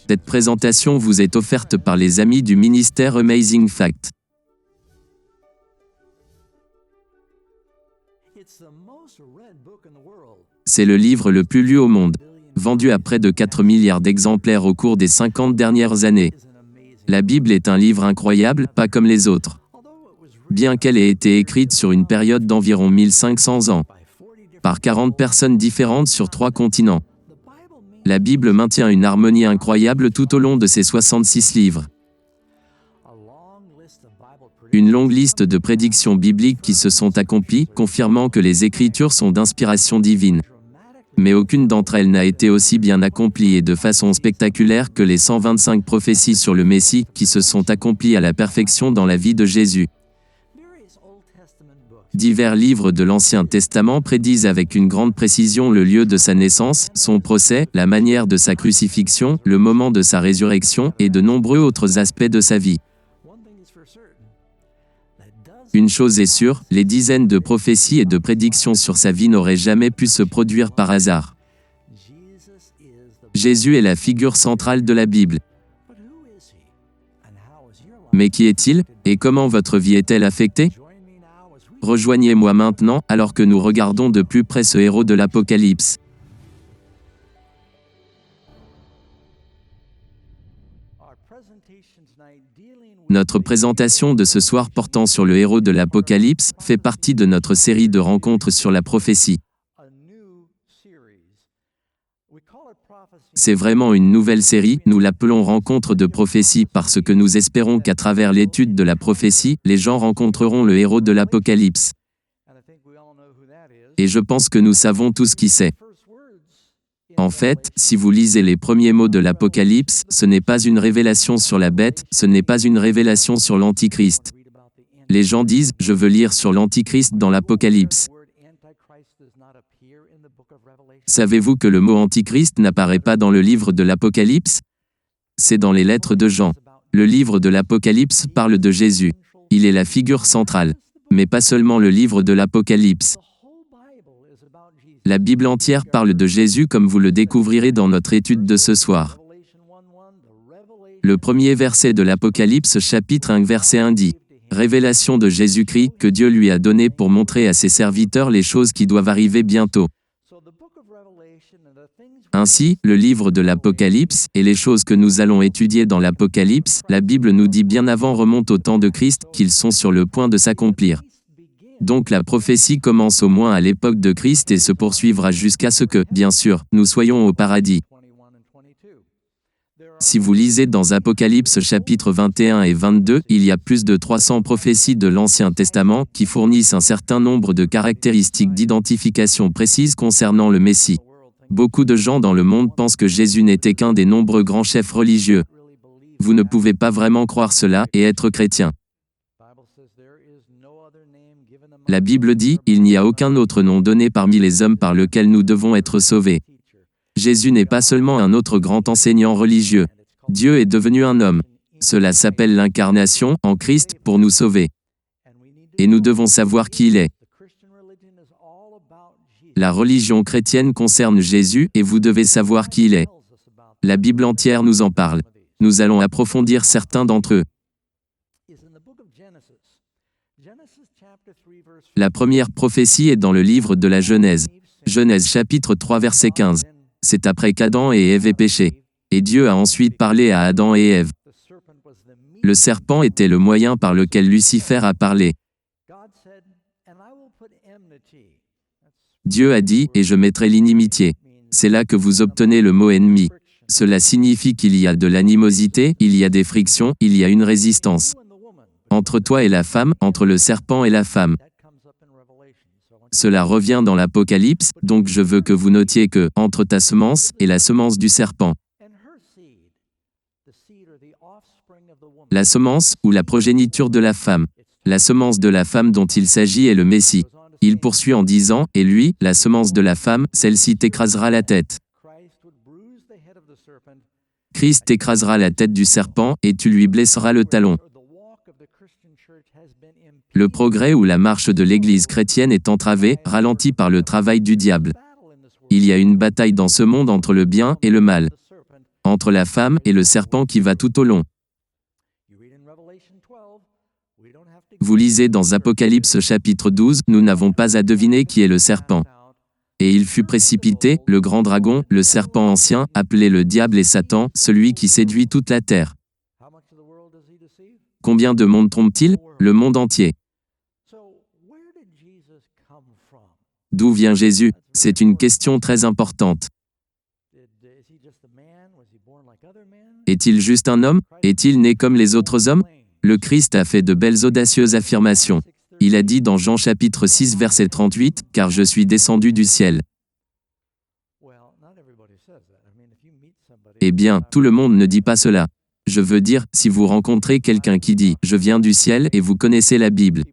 Cette présentation vous est offerte par les amis du ministère Amazing Fact. C'est le livre le plus lu au monde, vendu à près de 4 milliards d'exemplaires au cours des 50 dernières années. La Bible est un livre incroyable, pas comme les autres. Bien qu'elle ait été écrite sur une période d'environ 1500 ans, par 40 personnes différentes sur 3 continents, la Bible maintient une harmonie incroyable tout au long de ses 66 livres. Une longue liste de prédictions bibliques qui se sont accomplies, confirmant que les Écritures sont d'inspiration divine. Mais aucune d'entre elles n'a été aussi bien accomplie et de façon spectaculaire que les 125 prophéties sur le Messie qui se sont accomplies à la perfection dans la vie de Jésus. Divers livres de l'Ancien Testament prédisent avec une grande précision le lieu de sa naissance, son procès, la manière de sa crucifixion, le moment de sa résurrection, et de nombreux autres aspects de sa vie. Une chose est sûre, les dizaines de prophéties et de prédictions sur sa vie n'auraient jamais pu se produire par hasard. Jésus est la figure centrale de la Bible. Mais qui est-il, et comment votre vie est-elle affectée ? Rejoignez-moi maintenant, alors que nous regardons de plus près ce héros de l'Apocalypse. Notre présentation de ce soir portant sur le héros de l'Apocalypse fait partie de notre série de rencontres sur la prophétie. C'est vraiment une nouvelle série, nous l'appelons Rencontres de prophétie parce que nous espérons qu'à travers l'étude de la prophétie, les gens rencontreront le héros de l'Apocalypse. Et je pense que nous savons tous qui c'est. En fait, si vous lisez les premiers mots de l'Apocalypse, ce n'est pas une révélation sur la bête, ce n'est pas une révélation sur l'Antichrist. Les gens disent « Je veux lire sur l'Antichrist dans l'Apocalypse ». Savez-vous que le mot Antichrist n'apparaît pas dans le livre de l'Apocalypse ? C'est dans les lettres de Jean. Le livre de l'Apocalypse parle de Jésus. Il est la figure centrale. Mais pas seulement le livre de l'Apocalypse. La Bible entière parle de Jésus comme vous le découvrirez dans notre étude de ce soir. Le premier verset de l'Apocalypse chapitre 1 verset 1 dit « Révélation de Jésus-Christ que Dieu lui a donnée pour montrer à ses serviteurs les choses qui doivent arriver bientôt. » Ainsi, le livre de l'Apocalypse, et les choses que nous allons étudier dans l'Apocalypse, la Bible nous dit bien avant remontent au temps de Christ, qu'ils sont sur le point de s'accomplir. Donc la prophétie commence au moins à l'époque de Christ et se poursuivra jusqu'à ce que, bien sûr, nous soyons au paradis. Si vous lisez dans Apocalypse chapitre 21 et 22, il y a plus de 300 prophéties de l'Ancien Testament qui fournissent un certain nombre de caractéristiques d'identification précises concernant le Messie. Beaucoup de gens dans le monde pensent que Jésus n'était qu'un des nombreux grands chefs religieux. Vous ne pouvez pas vraiment croire cela et être chrétien. La Bible dit, il n'y a aucun autre nom donné parmi les hommes par lequel nous devons être sauvés. Jésus n'est pas seulement un autre grand enseignant religieux. Dieu est devenu un homme. Cela s'appelle l'incarnation, en Christ, pour nous sauver. Et nous devons savoir qui il est. La religion chrétienne concerne Jésus et vous devez savoir qui il est. La Bible entière nous en parle. Nous allons approfondir certains d'entre eux. La première prophétie est dans le livre de la Genèse. Genèse chapitre 3 verset 15. C'est après qu'Adam et Ève aient péché. Et Dieu a ensuite parlé à Adam et Ève. Le serpent était le moyen par lequel Lucifer a parlé. Dieu a dit, et je mettrai l'inimitié. C'est là que vous obtenez le mot ennemi. Cela signifie qu'il y a de l'animosité, il y a des frictions, il y a une résistance. Entre toi et la femme, entre le serpent et la femme. Cela revient dans l'Apocalypse, donc je veux que vous notiez que, entre ta semence et la semence du serpent. La semence, ou la progéniture de la femme. La semence de la femme dont il s'agit est le Messie. Il poursuit en disant, et lui, la semence de la femme, celle-ci t'écrasera la tête. Christ écrasera la tête du serpent, et tu lui blesseras le talon. Le progrès ou la marche de l'Église chrétienne est entravée, ralentie par le travail du diable. Il y a une bataille dans ce monde entre le bien et le mal. entre la femme et le serpent qui va tout au long. Vous lisez dans Apocalypse chapitre 12, nous n'avons pas à deviner qui est le serpent. Et il fut précipité, le grand dragon, le serpent ancien, appelé le diable et Satan, celui qui séduit toute la terre. Combien de monde trompe-t-il? Le monde entier. D'où vient Jésus? C'est une question très importante. Est-il juste un homme? Est-il né comme les autres hommes? Le Christ a fait de belles audacieuses affirmations. Il a dit dans Jean chapitre 6 verset 38, « Car je suis descendu du ciel. » Eh bien, tout le monde ne dit pas cela. Je veux dire, si vous rencontrez quelqu'un qui dit « Je viens du ciel » et vous connaissez la Bible.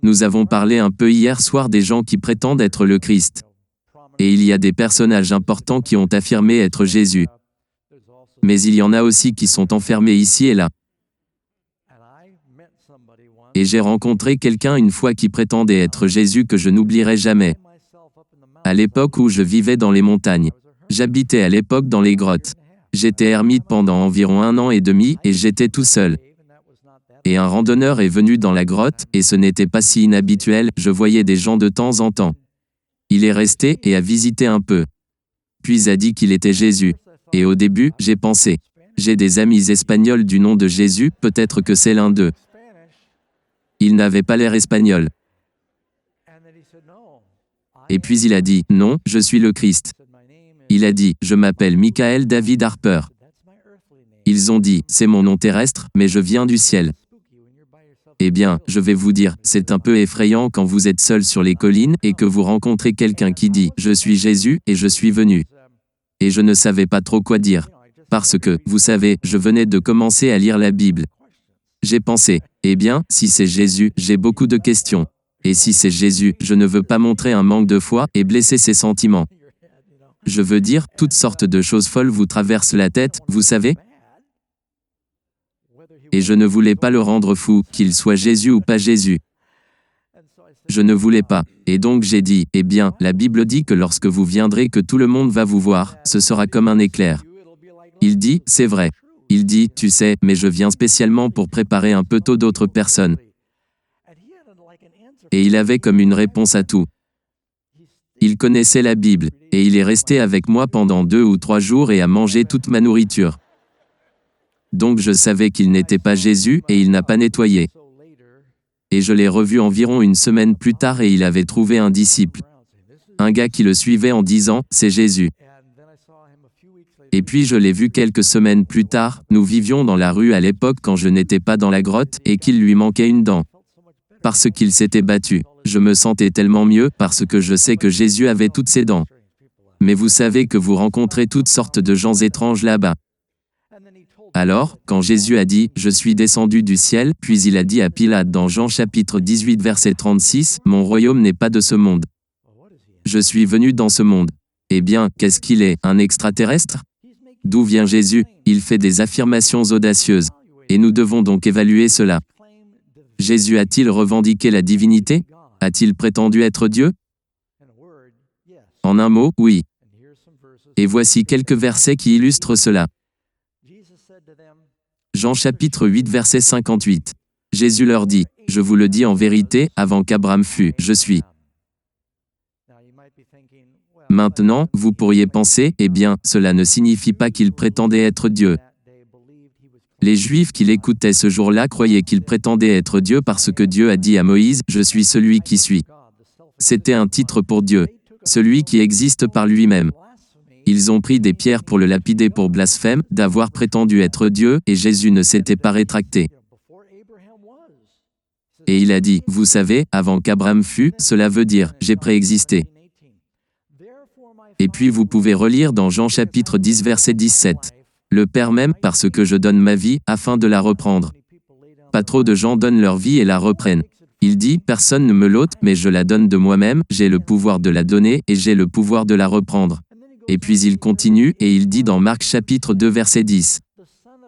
Nous avons parlé un peu hier soir des gens qui prétendent être le Christ. Et il y a des personnages importants qui ont affirmé être Jésus. Mais il y en a aussi qui sont enfermés ici et là. Et j'ai rencontré quelqu'un une fois qui prétendait être Jésus que je n'oublierai jamais. À l'époque où je vivais dans les montagnes. J'habitais à l'époque dans les grottes. J'étais ermite pendant environ 1 an et demi et j'étais tout seul. Et un randonneur est venu dans la grotte, et ce n'était pas si inhabituel, je voyais des gens de temps en temps. Il est resté et a visité un peu. Puis a dit qu'il était Jésus. Et au début, j'ai pensé, j'ai des amis espagnols du nom de Jésus, peut-être que c'est l'un d'eux. Il n'avait pas l'air espagnol. Et puis il a dit, non, je suis le Christ. Il a dit, je m'appelle Michael David Harper. Ils ont dit, c'est mon nom terrestre, mais je viens du ciel. Eh bien, je vais vous dire, c'est un peu effrayant quand vous êtes seul sur les collines et que vous rencontrez quelqu'un qui dit, je suis Jésus et je suis venu. Et je ne savais pas trop quoi dire. Parce que, vous savez, je venais de commencer à lire la Bible. J'ai pensé, eh bien, si c'est Jésus, j'ai beaucoup de questions. Et si c'est Jésus, je ne veux pas montrer un manque de foi et blesser ses sentiments. Je veux dire, toutes sortes de choses folles vous traversent la tête, vous savez? Et je ne voulais pas le rendre fou, qu'il soit Jésus ou pas Jésus. Je ne voulais pas. Et donc j'ai dit, eh bien, la Bible dit que lorsque vous viendrez que tout le monde va vous voir, ce sera comme un éclair. Il dit, c'est vrai. Il dit, tu sais, mais je viens spécialement pour préparer un peu tôt d'autres personnes. Et il avait comme une réponse à tout. Il connaissait la Bible, et il est resté avec moi pendant 2 ou 3 jours et a mangé toute ma nourriture. Donc je savais qu'il n'était pas Jésus et il n'a pas nettoyé. Et je l'ai revu environ 1 semaine plus tard et il avait trouvé un disciple. Un gars qui le suivait en disant, c'est Jésus. Et puis je l'ai vu quelques semaines plus tard, nous vivions dans la rue à l'époque quand je n'étais pas dans la grotte et qu'il lui manquait une dent. Parce qu'il s'était battu. Je me sentais tellement mieux parce que je sais que Jésus avait toutes ses dents. Mais vous savez que vous rencontrez toutes sortes de gens étranges là-bas. Alors, quand Jésus a dit « Je suis descendu du ciel », puis il a dit à Pilate dans Jean chapitre 18 verset 36 « Mon royaume n'est pas de ce monde. Je suis venu dans ce monde. » Eh bien, qu'est-ce qu'il est, un extraterrestre? D'où vient Jésus? Il fait des affirmations audacieuses. Et nous devons donc évaluer cela. Jésus a-t-il revendiqué la divinité? A-t-il prétendu être Dieu? En un mot, oui. Et voici quelques versets qui illustrent cela. Jean chapitre 8 verset 58. Jésus leur dit, « Je vous le dis en vérité, avant qu'Abraham fût, je suis. » Maintenant, vous pourriez penser, eh bien, cela ne signifie pas qu'il prétendait être Dieu. Les Juifs qui l'écoutaient ce jour-là croyaient qu'il prétendait être Dieu parce que Dieu a dit à Moïse, « Je suis celui qui suis. » C'était un titre pour Dieu, celui qui existe par lui-même. Ils ont pris des pierres pour le lapider pour blasphème, d'avoir prétendu être Dieu, et Jésus ne s'était pas rétracté. Et il a dit, vous savez, avant qu'Abraham fût, cela veut dire, j'ai préexisté. Et puis vous pouvez relire dans Jean chapitre 10 verset 17. Le Père m'aime parce que je donne ma vie, afin de la reprendre. Pas trop de gens donnent leur vie et la reprennent. Il dit, personne ne me l'ôte, mais je la donne de moi-même, j'ai le pouvoir de la donner, et j'ai le pouvoir de la reprendre. Et puis il continue, et il dit dans Marc chapitre 2 verset 10.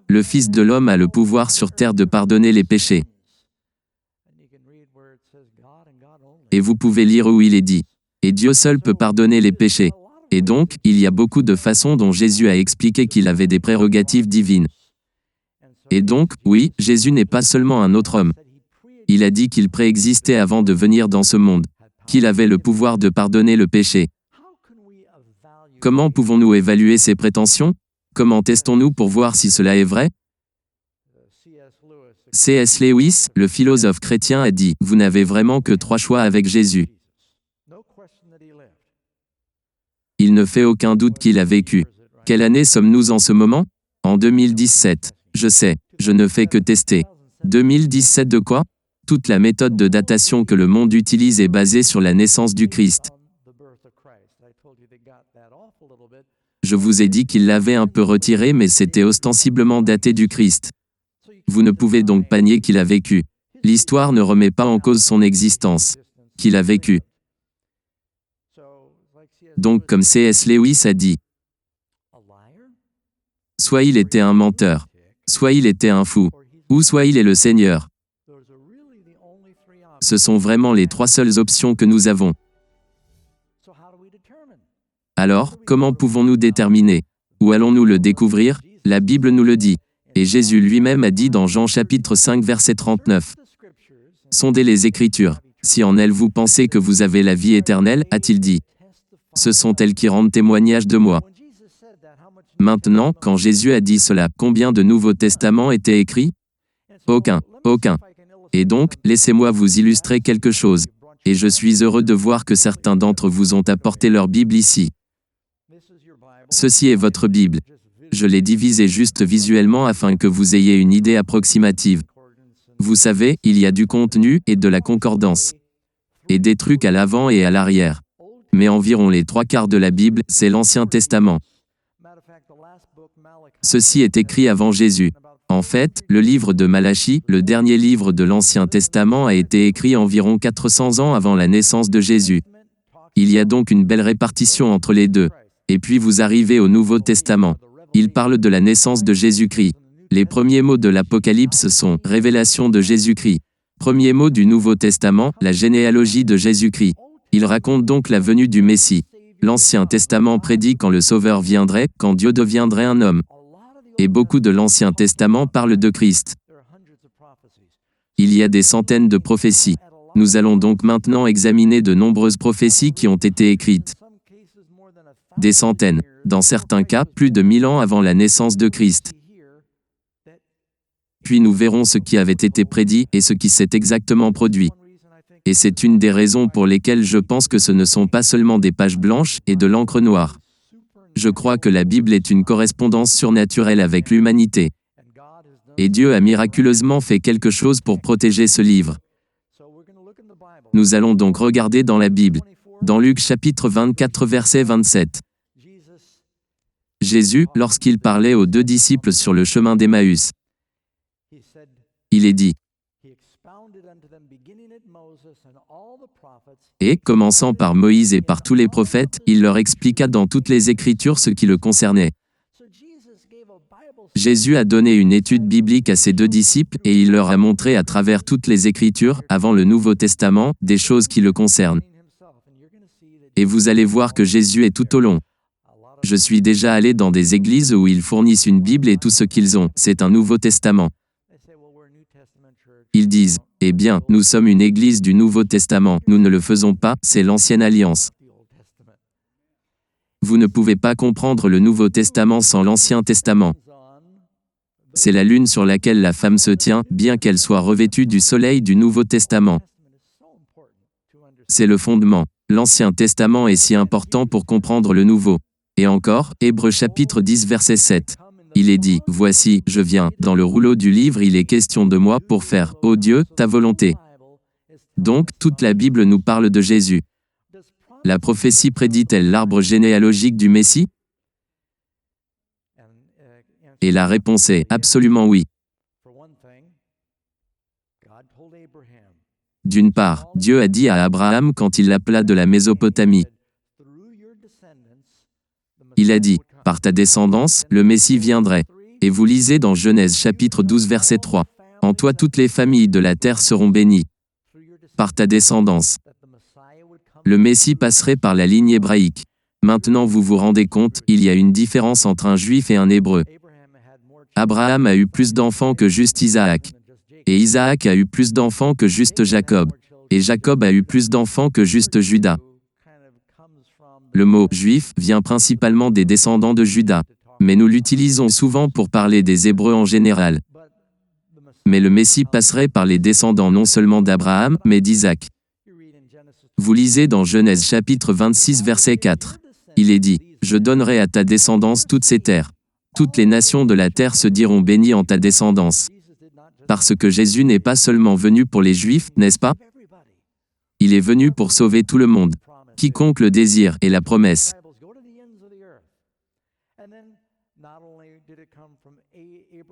Le Fils de l'homme a le pouvoir sur terre de pardonner les péchés. Et vous pouvez lire où il est dit. Et Dieu seul peut pardonner les péchés. Et donc, il y a beaucoup de façons dont Jésus a expliqué qu'il avait des prérogatives divines. Et donc, oui, Jésus n'est pas seulement un autre homme. Il a dit qu'il préexistait avant de venir dans ce monde, qu'il avait le pouvoir de pardonner le péché. Comment pouvons-nous évaluer ces prétentions? Comment testons-nous pour voir si cela est vrai? C.S. Lewis, le philosophe chrétien, a dit « Vous n'avez vraiment que 3 choix avec Jésus. » Il ne fait aucun doute qu'il a vécu. Quelle année sommes-nous en ce moment? En 2017. Je sais, je ne fais que tester. 2017 de quoi? Toute la méthode de datation que le monde utilise est basée sur la naissance du Christ. Je vous ai dit qu'il l'avait un peu retiré, mais c'était ostensiblement daté du Christ. Vous ne pouvez donc pas nier qu'il a vécu. L'histoire ne remet pas en cause son existence. Qu'il a vécu. Donc comme C.S. Lewis a dit, soit il était un menteur, soit il était un fou, ou soit il est le Seigneur. Ce sont vraiment les 3 seules options que nous avons. Alors, comment pouvons-nous déterminer? Où allons-nous le découvrir? La Bible nous le dit. Et Jésus lui-même a dit dans Jean chapitre 5 verset 39. Sondez les Écritures. Si en elles vous pensez que vous avez la vie éternelle, a-t-il dit. Ce sont elles qui rendent témoignage de moi. Maintenant, quand Jésus a dit cela, combien de Nouveaux Testaments étaient écrits? Aucun. Et donc, laissez-moi vous illustrer quelque chose. Et je suis heureux de voir que certains d'entre vous ont apporté leur Bible ici. Ceci est votre Bible. Je l'ai divisée juste visuellement afin que vous ayez une idée approximative. Vous savez, il y a du contenu et de la concordance. Et des trucs à l'avant et à l'arrière. Mais environ les 3/4 de la Bible, c'est l'Ancien Testament. Ceci est écrit avant Jésus. En fait, le livre de Malachie, le dernier livre de l'Ancien Testament, a été écrit environ 400 ans avant la naissance de Jésus. Il y a donc une belle répartition entre les deux. Et puis vous arrivez au Nouveau Testament. Il parle de la naissance de Jésus-Christ. Les premiers mots de l'Apocalypse sont « Révélation de Jésus-Christ ». Premier mot du Nouveau Testament, la généalogie de Jésus-Christ. Il raconte donc la venue du Messie. L'Ancien Testament prédit quand le Sauveur viendrait, quand Dieu deviendrait un homme. Et beaucoup de l'Ancien Testament parlent de Christ. Il y a des centaines de prophéties. Nous allons donc maintenant examiner de nombreuses prophéties qui ont été écrites. Des centaines, dans certains cas, plus de 1000 ans avant la naissance de Christ. Puis nous verrons ce qui avait été prédit et ce qui s'est exactement produit. Et c'est une des raisons pour lesquelles je pense que ce ne sont pas seulement des pages blanches et de l'encre noire. Je crois que la Bible est une correspondance surnaturelle avec l'humanité. Et Dieu a miraculeusement fait quelque chose pour protéger ce livre. Nous allons donc regarder dans la Bible. Dans Luc chapitre 24 verset 27. Jésus, lorsqu'il parlait aux 2 disciples sur le chemin d'Emmaüs, il est dit, et, commençant par Moïse et par tous les prophètes, il leur expliqua dans toutes les Écritures ce qui le concernait. Jésus a donné une étude biblique à ses 2 disciples et il leur a montré à travers toutes les Écritures, avant le Nouveau Testament, des choses qui le concernent. Et vous allez voir que Jésus est tout au long. Je suis déjà allé dans des églises où ils fournissent une Bible et tout ce qu'ils ont, c'est un Nouveau Testament. Ils disent, eh bien, nous sommes une église du Nouveau Testament, nous ne le faisons pas, c'est l'Ancienne Alliance. Vous ne pouvez pas comprendre le Nouveau Testament sans l'Ancien Testament. C'est la lune sur laquelle la femme se tient, bien qu'elle soit revêtue du soleil du Nouveau Testament. C'est le fondement. L'Ancien Testament est si important pour comprendre le Nouveau. Et encore, Hébreux chapitre 10 verset 7. Il est dit, « Voici, je viens, dans le rouleau du livre il est question de moi pour faire, ô Dieu, ta volonté. » Donc, toute la Bible nous parle de Jésus. La prophétie prédit-elle l'arbre généalogique du Messie? Et la réponse est absolument oui. D'une part, Dieu a dit à Abraham quand il l'appela de la Mésopotamie. Il a dit, « Par ta descendance, le Messie viendrait. » Et vous lisez dans Genèse chapitre 12 verset 3. « En toi toutes les familles de la terre seront bénies. » Par ta descendance. Le Messie passerait par la ligne hébraïque. Maintenant vous vous rendez compte, il y a une différence entre un juif et un hébreu. Abraham a eu plus d'enfants que juste Isaac. Et Isaac a eu plus d'enfants que juste Jacob. Et Jacob a eu plus d'enfants que juste Judas. Le mot « juif » vient principalement des descendants de Judas. Mais nous l'utilisons souvent pour parler des Hébreux en général. Mais le Messie passerait par les descendants non seulement d'Abraham, mais d'Isaac. Vous lisez dans Genèse chapitre 26 verset 4. Il est dit, « Je donnerai à ta descendance toutes ces terres. Toutes les nations de la terre se diront bénies en ta descendance. » Parce que Jésus n'est pas seulement venu pour les Juifs, n'est-ce pas? Il est venu pour sauver tout le monde. Quiconque le désire est la promesse.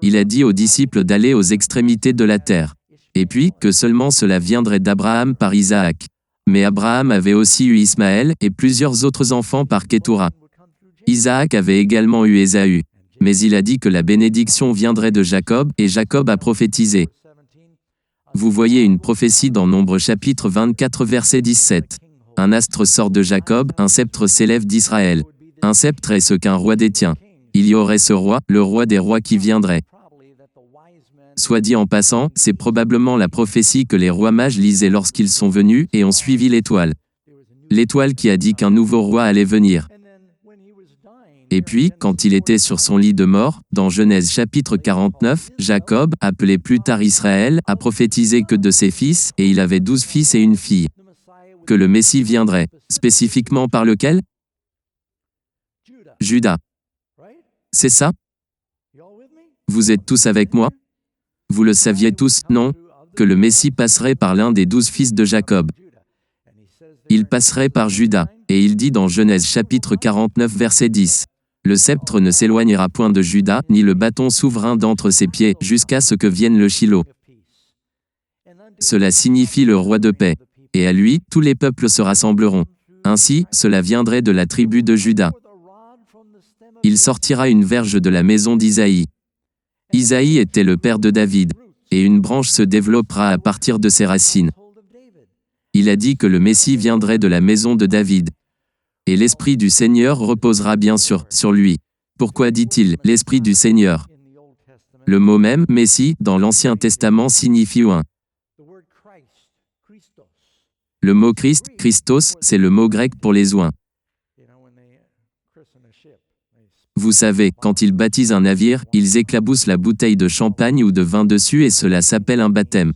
Il a dit aux disciples d'aller aux extrémités de la terre. Et puis, que seulement cela viendrait d'Abraham par Isaac. Mais Abraham avait aussi eu Ismaël et plusieurs autres enfants par Kétura. Isaac avait également eu Ésaü. Mais il a dit que la bénédiction viendrait de Jacob, et Jacob a prophétisé. Vous voyez une prophétie dans Nombre chapitre 24 verset 17. Un astre sort de Jacob, un sceptre s'élève d'Israël. Un sceptre est ce qu'un roi détient. Il y aurait ce roi, le roi des rois qui viendrait. Soit dit en passant, c'est probablement la prophétie que les rois mages lisaient lorsqu'ils sont venus et ont suivi l'étoile. L'étoile qui a dit qu'un nouveau roi allait venir. Et puis, quand il était sur son lit de mort, dans Genèse chapitre 49, Jacob, appelé plus tard Israël, a prophétisé que de ses fils, et il avait 12 fils et une fille. Que le Messie viendrait. Spécifiquement par lequel? Judas. C'est ça? Vous êtes tous avec moi? Vous le saviez tous, non? Que le Messie passerait par l'un des 12 fils de Jacob. Il passerait par Judas. Et il dit dans Genèse chapitre 49 verset 10. Le sceptre ne s'éloignera point de Judas, ni le bâton souverain d'entre ses pieds, jusqu'à ce que vienne le Shiloh. Cela signifie le roi de paix. Et à lui, tous les peuples se rassembleront. Ainsi, cela viendrait de la tribu de Juda. Il sortira une verge de la maison d'Isaïe. Isaïe était le père de David. Et une branche se développera à partir de ses racines. Il a dit que le Messie viendrait de la maison de David. Et l'Esprit du Seigneur reposera bien sûr sur lui. Pourquoi dit-il « l'Esprit du Seigneur » ? Le mot même « Messie » dans l'Ancien Testament signifie oint. Le mot Christ, Christos, c'est le mot grec pour les oints. Vous savez, quand ils baptisent un navire, ils éclaboussent la bouteille de champagne ou de vin dessus et cela s'appelle un baptême.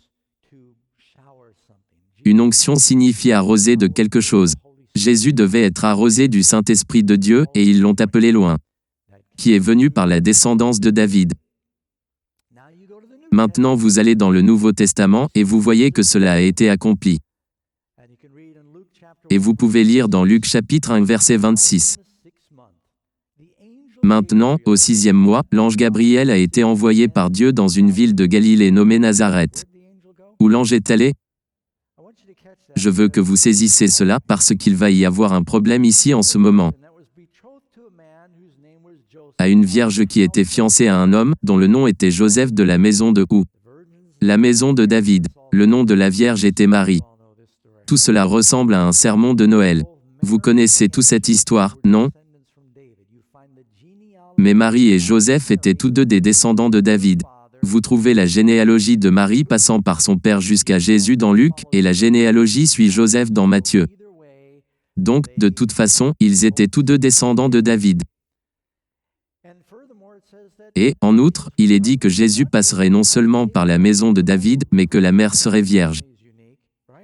Une onction signifie arroser de quelque chose. Jésus devait être arrosé du Saint-Esprit de Dieu, et ils l'ont appelé l'oint, qui est venu par la descendance de David. Maintenant vous allez dans le Nouveau Testament, et vous voyez que cela a été accompli. Et vous pouvez lire dans Luc chapitre 1 verset 26. Maintenant, au 6e mois, l'ange Gabriel a été envoyé par Dieu dans une ville de Galilée nommée Nazareth. Où l'ange est allé? Je veux que vous saisissiez cela parce qu'il va y avoir un problème ici en ce moment. À une vierge qui était fiancée à un homme, dont le nom était Joseph de la maison de où? La maison de David. Le nom de la vierge était Marie. Tout cela ressemble à un sermon de Noël. Vous connaissez toute cette histoire, non? Mais Marie et Joseph étaient tous deux des descendants de David. Vous trouvez la généalogie de Marie passant par son père jusqu'à Jésus dans Luc, et la généalogie suit Joseph dans Matthieu. Donc, de toute façon, ils étaient tous deux descendants de David. Et, en outre, il est dit que Jésus passerait non seulement par la maison de David, mais que la mère serait vierge.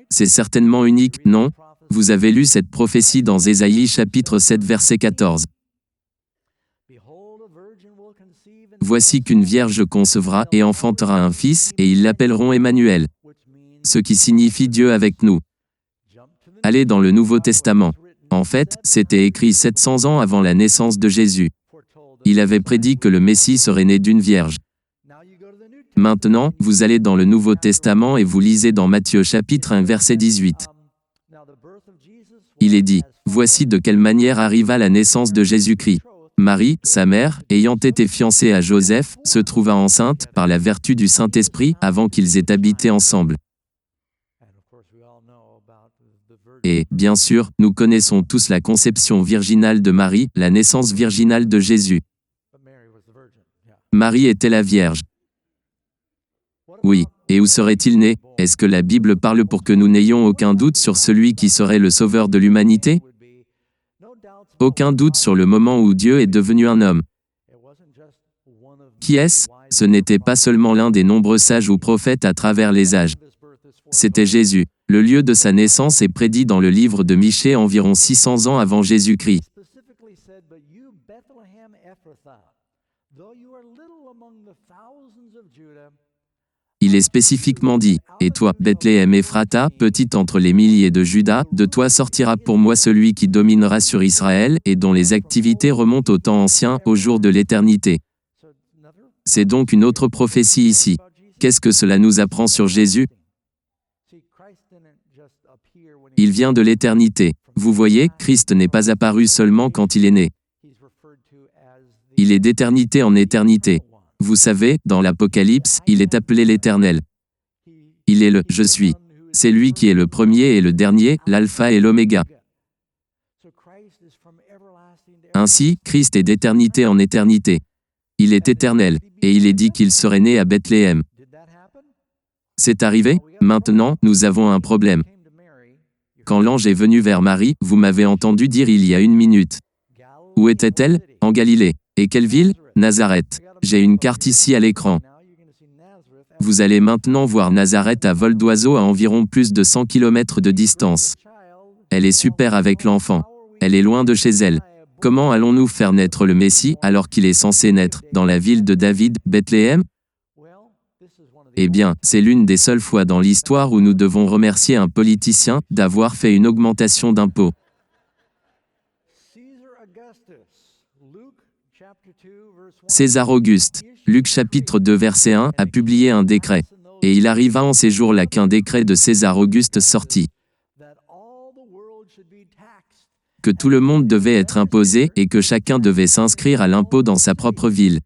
C'est certainement unique, non? Vous avez lu cette prophétie dans Ésaïe chapitre 7 verset 14. Voici qu'une vierge concevra et enfantera un fils, et ils l'appelleront Emmanuel, ce qui signifie Dieu avec nous. Allez dans le Nouveau Testament. En fait, c'était écrit 700 ans avant la naissance de Jésus. Il avait prédit que le Messie serait né d'une vierge. Maintenant, vous allez dans le Nouveau Testament et vous lisez dans Matthieu chapitre 1 verset 18. Il est dit, « Voici de quelle manière arriva la naissance de Jésus-Christ. Marie, sa mère, ayant été fiancée à Joseph, se trouva enceinte, par la vertu du Saint-Esprit, avant qu'ils aient habité ensemble. Et, bien sûr, nous connaissons tous la conception virginale de Marie, la naissance virginale de Jésus. Marie était la Vierge. Oui, et où serait-il né? Est-ce que la Bible parle pour que nous n'ayons aucun doute sur celui qui serait le sauveur de l'humanité? Aucun doute sur le moment où Dieu est devenu un homme. Qui est-ce? Ce n'était pas seulement l'un des nombreux sages ou prophètes à travers les âges. C'était Jésus. Le lieu de sa naissance est prédit dans le livre de Michée environ 600 ans avant Jésus-Christ. Il est spécifiquement dit, « Et toi, Bethléem Ephrata, petite entre les milliers de Juda, de toi sortira pour moi celui qui dominera sur Israël et dont les activités remontent au temps ancien, au jour de l'éternité. » C'est donc une autre prophétie ici. Qu'est-ce que cela nous apprend sur Jésus? Il vient de l'éternité. Vous voyez, Christ n'est pas apparu seulement quand il est né. Il est d'éternité en éternité. Vous savez, dans l'Apocalypse, il est appelé l'Éternel. Il est le « Je suis ». C'est lui qui est le premier et le dernier, l'alpha et l'oméga. Ainsi, Christ est d'éternité en éternité. Il est éternel, et il est dit qu'il serait né à Bethléem. C'est arrivé? Maintenant, nous avons un problème. Quand l'ange est venu vers Marie, vous m'avez entendu dire il y a une minute. Où était-elle? En Galilée. Et quelle ville? Nazareth. J'ai une carte ici à l'écran. Vous allez maintenant voir Nazareth à vol d'oiseau à environ plus de 100 km de distance. Elle est super avec l'enfant. Elle est loin de chez elle. Comment allons-nous faire naître le Messie alors qu'il est censé naître dans la ville de David, Bethléem? Eh bien, c'est l'une des seules fois dans l'histoire où nous devons remercier un politicien d'avoir fait une augmentation d'impôts. César Auguste, Luc chapitre 2 verset 1, a publié un décret. Et il arriva en ces jours-là qu'un décret de César Auguste sortit. Que tout le monde devait être imposé et que chacun devait s'inscrire à l'impôt dans sa propre ville.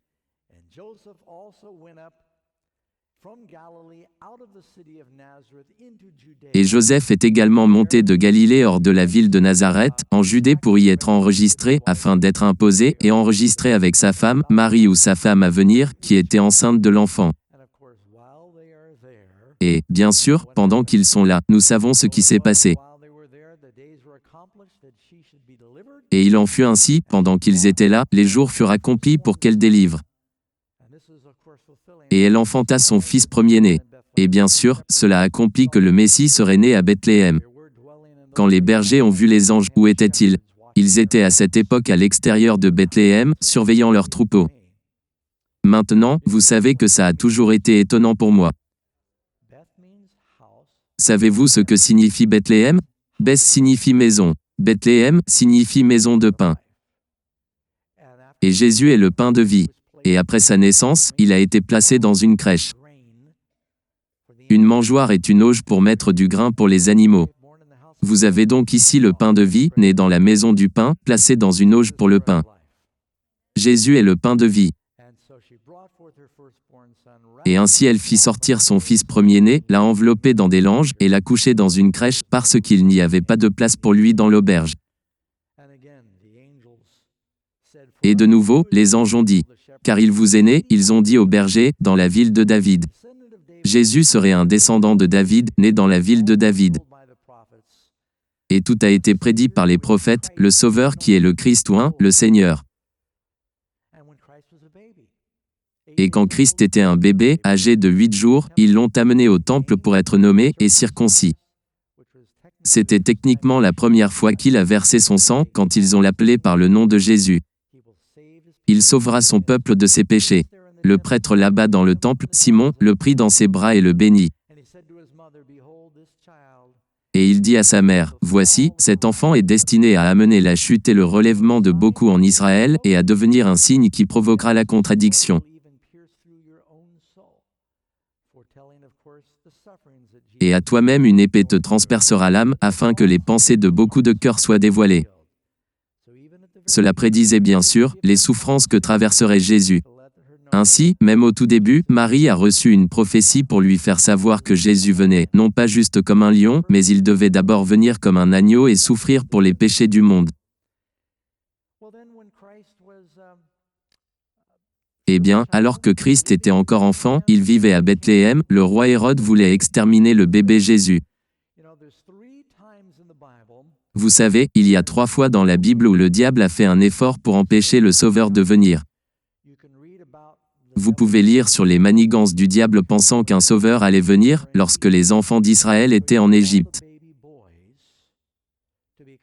Et Joseph est également monté de Galilée hors de la ville de Nazareth, en Judée pour y être enregistré, afin d'être imposé et enregistré avec sa femme, Marie ou sa femme à venir, qui était enceinte de l'enfant. Et, bien sûr, pendant qu'ils sont là, nous savons ce qui s'est passé. Et il en fut ainsi, pendant qu'ils étaient là, les jours furent accomplis pour qu'elle délivre. Et elle enfanta son fils premier-né. Et bien sûr, cela accomplit que le Messie serait né à Bethléem. Quand les bergers ont vu les anges, où étaient-ils? Ils étaient à cette époque à l'extérieur de Bethléem, surveillant leurs troupeaux. Maintenant, vous savez que ça a toujours été étonnant pour moi. Savez-vous ce que signifie Bethléem? Beth signifie maison. Bethléem signifie maison de pain. Et Jésus est le pain de vie. Et après sa naissance, il a été placé dans une crèche. Une mangeoire est une auge pour mettre du grain pour les animaux. Vous avez donc ici le pain de vie, né dans la maison du pain, placé dans une auge pour le pain. Jésus est le pain de vie. Et ainsi elle fit sortir son fils premier-né, l'a enveloppé dans des langes, et l'a couché dans une crèche, parce qu'il n'y avait pas de place pour lui dans l'auberge. Et de nouveau, les anges ont dit, « Car il vous est né, ils ont dit aux bergers, dans la ville de David. » Jésus serait un descendant de David, né dans la ville de David. Et tout a été prédit par les prophètes, le Sauveur qui est le Christ ou le Seigneur. Et quand Christ était un bébé, âgé de 8 jours, ils l'ont amené au temple pour être nommé et circoncis. C'était techniquement la première fois qu'il a versé son sang, quand ils ont l'appelé par le nom de Jésus. Il sauvera son peuple de ses péchés. Le prêtre là-bas dans le temple, Simon, le prit dans ses bras et le bénit. Et il dit à sa mère, « Voici, cet enfant est destiné à amener la chute et le relèvement de beaucoup en Israël et à devenir un signe qui provoquera la contradiction. » Et à toi-même une épée te transpercera l'âme, afin que les pensées de beaucoup de cœurs soient dévoilées. Cela prédisait bien sûr les souffrances que traverserait Jésus. Ainsi, même au tout début, Marie a reçu une prophétie pour lui faire savoir que Jésus venait, non pas juste comme un lion, mais il devait d'abord venir comme un agneau et souffrir pour les péchés du monde. Eh bien, alors que Christ était encore enfant, il vivait à Bethléem, le roi Hérode voulait exterminer le bébé Jésus. Vous savez, il y a 3 fois dans la Bible où le diable a fait un effort pour empêcher le Sauveur de venir. Vous pouvez lire sur les manigances du diable pensant qu'un Sauveur allait venir, lorsque les enfants d'Israël étaient en Égypte.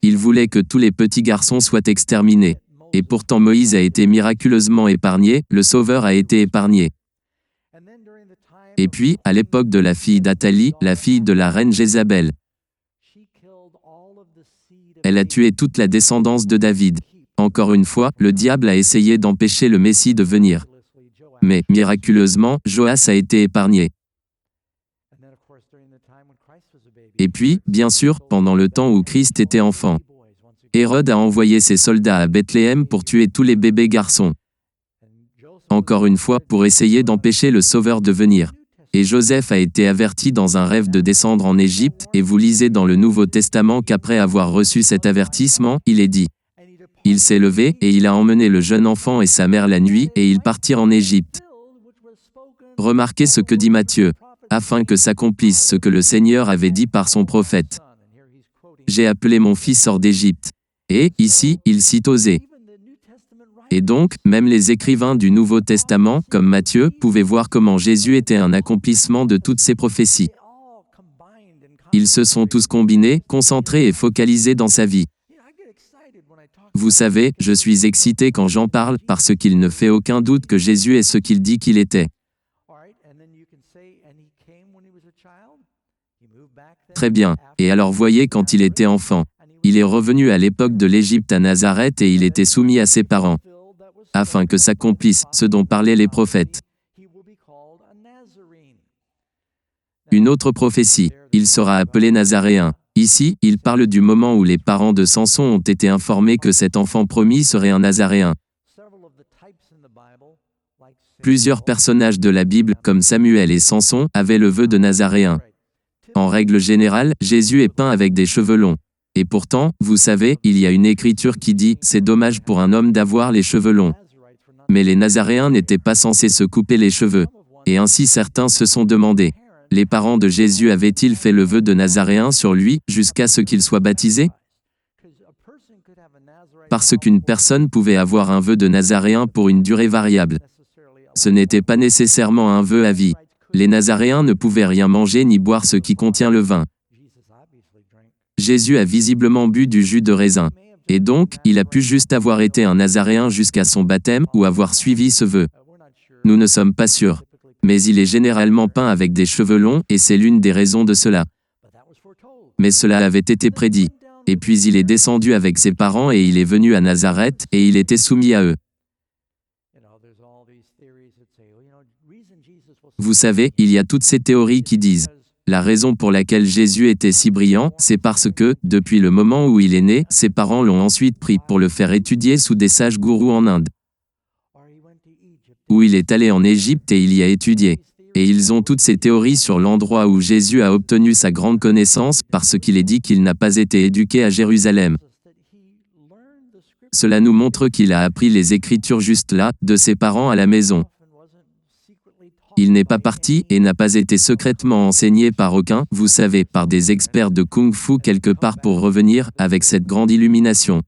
Il voulait que tous les petits garçons soient exterminés. Et pourtant Moïse a été miraculeusement épargné, le Sauveur a été épargné. Et puis, à l'époque de la fille d'Athalie, la fille de la reine Jézabel, elle a tué toute la descendance de David. Encore une fois, le diable a essayé d'empêcher le Messie de venir. Mais, miraculeusement, Joas a été épargné. Et puis, bien sûr, pendant le temps où Christ était enfant, Hérode a envoyé ses soldats à Bethléem pour tuer tous les bébés garçons. Encore une fois, pour essayer d'empêcher le Sauveur de venir. Et Joseph a été averti dans un rêve de descendre en Égypte, et vous lisez dans le Nouveau Testament qu'après avoir reçu cet avertissement, il est dit. Il s'est levé, et il a emmené le jeune enfant et sa mère la nuit, et ils partirent en Égypte. Remarquez ce que dit Matthieu, afin que s'accomplisse ce que le Seigneur avait dit par son prophète. J'ai appelé mon fils hors d'Égypte. Et, ici, il cite Osée. Et donc, même les écrivains du Nouveau Testament, comme Matthieu, pouvaient voir comment Jésus était un accomplissement de toutes ces prophéties. Ils se sont tous combinés, concentrés et focalisés dans sa vie. Vous savez, je suis excité quand j'en parle, parce qu'il ne fait aucun doute que Jésus est ce qu'il dit qu'il était. Très bien. Et alors voyez quand il était enfant. Il est revenu à l'époque de l'Égypte à Nazareth et il était soumis à ses parents, afin que s'accomplisse ce dont parlaient les prophètes. Une autre prophétie, il sera appelé Nazaréen. Ici, il parle du moment où les parents de Samson ont été informés que cet enfant promis serait un Nazaréen. Plusieurs personnages de la Bible, comme Samuel et Samson, avaient le vœu de Nazaréen. En règle générale, Jésus est peint avec des cheveux longs. Et pourtant, vous savez, il y a une écriture qui dit « C'est dommage pour un homme d'avoir les cheveux longs ». Mais les Nazaréens n'étaient pas censés se couper les cheveux. Et ainsi certains se sont demandé, les parents de Jésus avaient-ils fait le vœu de Nazaréen sur lui, jusqu'à ce qu'il soit baptisé? Parce qu'une personne pouvait avoir un vœu de Nazaréen pour une durée variable. Ce n'était pas nécessairement un vœu à vie. Les Nazaréens ne pouvaient rien manger ni boire ce qui contient le vin. Jésus a visiblement bu du jus de raisin. Et donc, il a pu juste avoir été un Nazaréen jusqu'à son baptême, ou avoir suivi ce vœu. Nous ne sommes pas sûrs. Mais il est généralement peint avec des cheveux longs, et c'est l'une des raisons de cela. Mais cela avait été prédit. Et puis il est descendu avec ses parents et il est venu à Nazareth, et il était soumis à eux. Vous savez, il y a toutes ces théories qui disent la raison pour laquelle Jésus était si brillant, c'est parce que, depuis le moment où il est né, ses parents l'ont ensuite pris pour le faire étudier sous des sages gourous en Inde. Où il est allé en Égypte et il y a étudié. Et ils ont toutes ces théories sur l'endroit où Jésus a obtenu sa grande connaissance, parce qu'il est dit qu'il n'a pas été éduqué à Jérusalem. Cela nous montre qu'il a appris les Écritures juste là, de ses parents à la maison. Il n'est pas parti et n'a pas été secrètement enseigné par aucun, vous savez, par des experts de kung-fu quelque part pour revenir, avec cette grande illumination.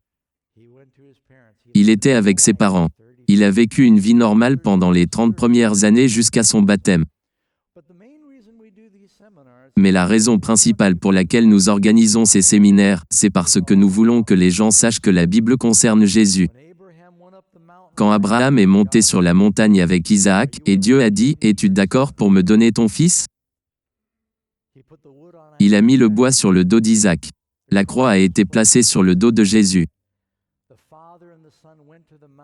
Il était avec ses parents. Il a vécu une vie normale pendant les 30 premières années jusqu'à son baptême. Mais la raison principale pour laquelle nous organisons ces séminaires, c'est parce que nous voulons que les gens sachent que la Bible concerne Jésus. Quand Abraham est monté sur la montagne avec Isaac, et Dieu a dit « Es-tu d'accord pour me donner ton fils ?» Il a mis le bois sur le dos d'Isaac. La croix a été placée sur le dos de Jésus.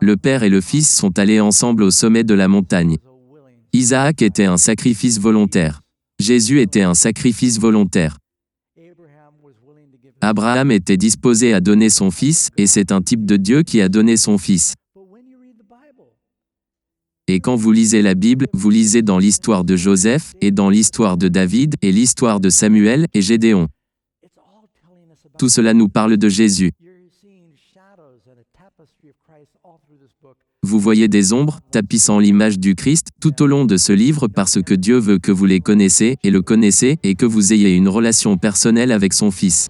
Le père et le fils sont allés ensemble au sommet de la montagne. Isaac était un sacrifice volontaire. Jésus était un sacrifice volontaire. Abraham était disposé à donner son fils, et c'est un type de Dieu qui a donné son fils. Et quand vous lisez la Bible, vous lisez dans l'histoire de Joseph, et dans l'histoire de David, et l'histoire de Samuel, et Gédéon. Tout cela nous parle de Jésus. Vous voyez des ombres, tapissant l'image du Christ, tout au long de ce livre parce que Dieu veut que vous les connaissez, et le connaissez, et que vous ayez une relation personnelle avec son Fils.